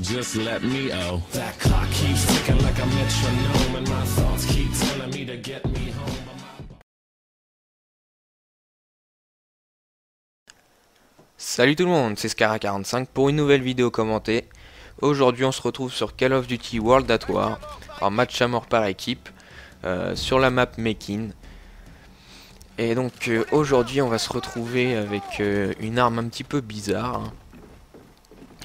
just let me oh. That clock keeps ticking like a metronome, and my thoughts keep telling me to get me home. Salut tout le monde, c'est Scara45 pour une nouvelle vidéo commentée. Aujourd'hui on se retrouve sur Call of Duty World at War, en match à mort par équipe, sur la map Mekin. Et donc aujourd'hui on va se retrouver avec une arme un petit peu bizarre.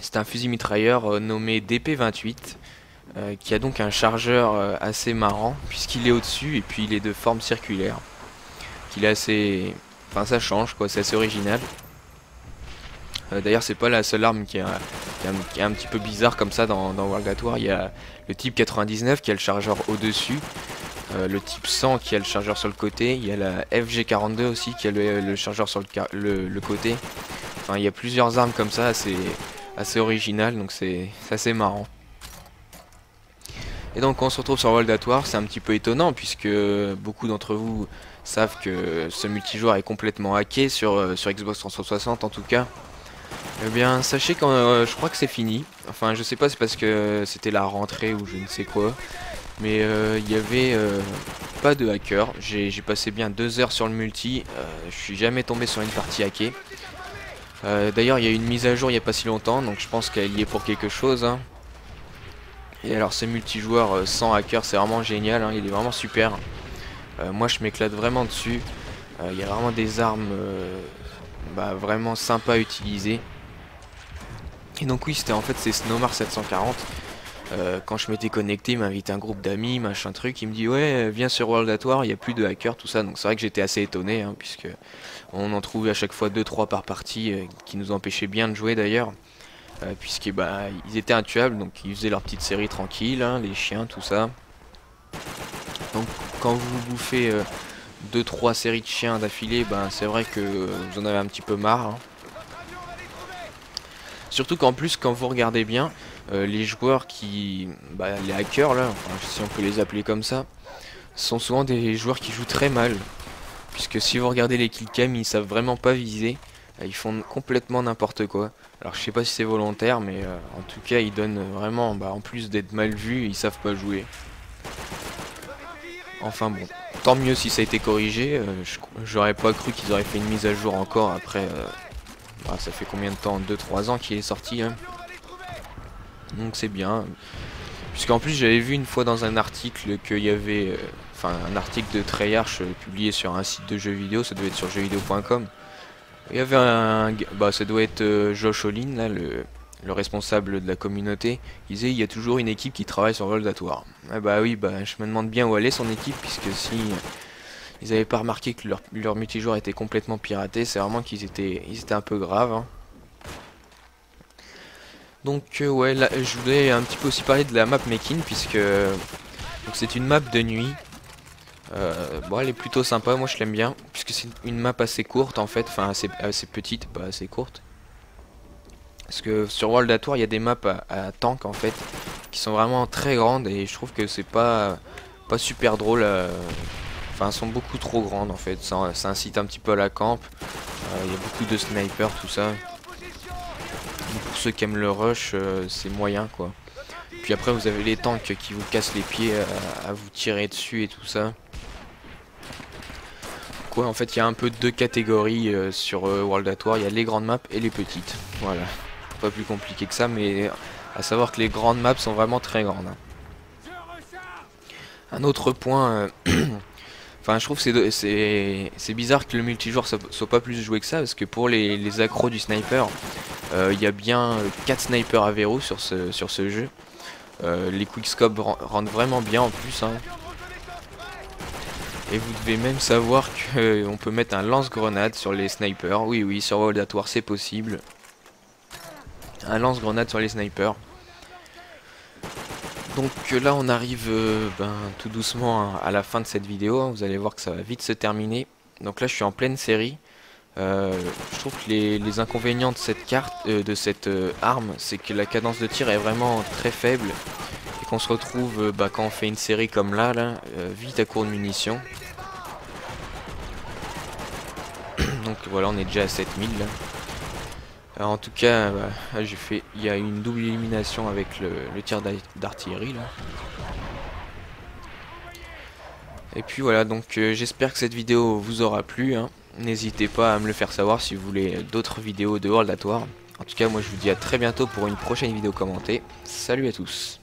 C'est un fusil mitrailleur nommé DP28, qui a donc un chargeur assez marrant, puisqu'il est au-dessus et puis il est de forme circulaire. Qu'il est assez... Enfin ça change quoi, c'est assez original. D'ailleurs c'est pas la seule arme qui est un petit peu bizarre comme ça dans World at War. Il y a le type 99 qui a le chargeur au-dessus, le type 100 qui a le chargeur sur le côté, il y a la FG42 aussi qui a le chargeur sur le côté. Enfin il y a plusieurs armes comme ça, assez original, donc c'est assez marrant. Et donc quand on se retrouve sur World at War, c'est un petit peu étonnant puisque beaucoup d'entre vous savent que ce multijoueur est complètement hacké sur Xbox 360 en tout cas. Eh bien sachez que je crois que c'est fini. Enfin je sais pas, c'est parce que c'était la rentrée ou je ne sais quoi. Mais il y avait pas de hacker. J'ai passé bien 2 heures sur le multi. Je suis jamais tombé sur une partie hackée. D'ailleurs il y a eu une mise à jour il n'y a pas si longtemps, donc je pense qu'elle y est pour quelque chose, hein. Et alors ce multijoueur sans hacker c'est vraiment génial, hein, il est vraiment super. Moi je m'éclate vraiment dessus. Il y a vraiment des armes vraiment sympas à utiliser. Et donc oui, c'était en fait c'est Snowmar 740. Quand je m'étais connecté, il m'a invité un groupe d'amis, machin truc, il me dit ouais viens sur World at War, il n'y a plus de hackers, tout ça. Donc c'est vrai que j'étais assez étonné, hein, puisque on en trouvait à chaque fois 2-3 par partie, qui nous empêchaient bien de jouer d'ailleurs. Puisque ils étaient intuables, donc ils faisaient leur petite série tranquille, hein, les chiens, tout ça. Donc quand vous bouffez 2-3 séries de chiens d'affilée, c'est vrai que vous en avez un petit peu marre, hein. Surtout qu'en plus quand vous regardez bien, les joueurs les hackers là, enfin, si on peut les appeler comme ça, sont souvent des joueurs qui jouent très mal. Puisque si vous regardez les killcams, ils savent vraiment pas viser, ils font complètement n'importe quoi. Alors je sais pas si c'est volontaire, mais en tout cas ils donnent vraiment, en plus d'être mal vus, ils savent pas jouer. Enfin bon, tant mieux si ça a été corrigé. J'aurais pas cru qu'ils auraient fait une mise à jour encore après. Ça fait combien de temps, 2-3 ans qu'il est sorti, hein. Donc c'est bien. Puisqu'en plus j'avais vu une fois dans un article qu'il y avait... un article de Treyarch publié sur un site de jeux vidéo, ça devait être sur jeuxvideo.com. Il y avait ça doit être Josh Olin, là, le responsable de la communauté. Il disait il y a toujours une équipe qui travaille sur World at War. Oui, je me demande bien où allait son équipe, puisque si ils avaient pas remarqué que leur multijoueur était complètement piraté, c'est vraiment qu'ils étaient un peu graves, hein. Donc ouais, là, je voulais un petit peu aussi parler de la map Mekin, puisque c'est une map de nuit. Elle est plutôt sympa, moi je l'aime bien, puisque c'est une map assez courte en fait, enfin assez petite, pas assez courte. Parce que sur World at War il y a des maps à tank en fait, qui sont vraiment très grandes et je trouve que c'est pas super drôle. Enfin elles sont beaucoup trop grandes en fait, ça incite un petit peu à la camp. Il y a beaucoup de snipers, tout ça. Pour ceux qui aiment le rush, c'est moyen quoi. Puis après vous avez les tanks qui vous cassent les pieds à vous tirer dessus et tout ça. En fait il y a un peu deux catégories sur World at War, il y a les grandes maps et les petites, voilà, pas plus compliqué que ça, mais à savoir que les grandes maps sont vraiment très grandes, hein. Un autre point, je trouve que c'est bizarre que le multijoueur soit pas plus joué que ça, parce que pour les accros du sniper, il y a bien 4 snipers à verrou sur ce jeu. Les quickscopes rendent vraiment bien en plus, hein. Et vous devez même savoir qu'on peut mettre un lance-grenade sur les snipers. Oui, sur World at War c'est possible. Un lance-grenade sur les snipers. Donc là on arrive tout doucement à la fin de cette vidéo, hein. Vous allez voir que ça va vite se terminer. Donc là je suis en pleine série. Je trouve que les inconvénients de cette carte, de cette arme, c'est que la cadence de tir est vraiment très faible. Et qu'on se retrouve quand on fait une série comme là, vite à court de munitions. Donc voilà, on est déjà à 7000 là. Alors, en tout cas, j'ai fait, il y a une double élimination avec le tir d'artillerie là. Et puis voilà, donc j'espère que cette vidéo vous aura plu, hein. N'hésitez pas à me le faire savoir si vous voulez d'autres vidéos de World at War. En tout cas, moi je vous dis à très bientôt pour une prochaine vidéo commentée. Salut à tous.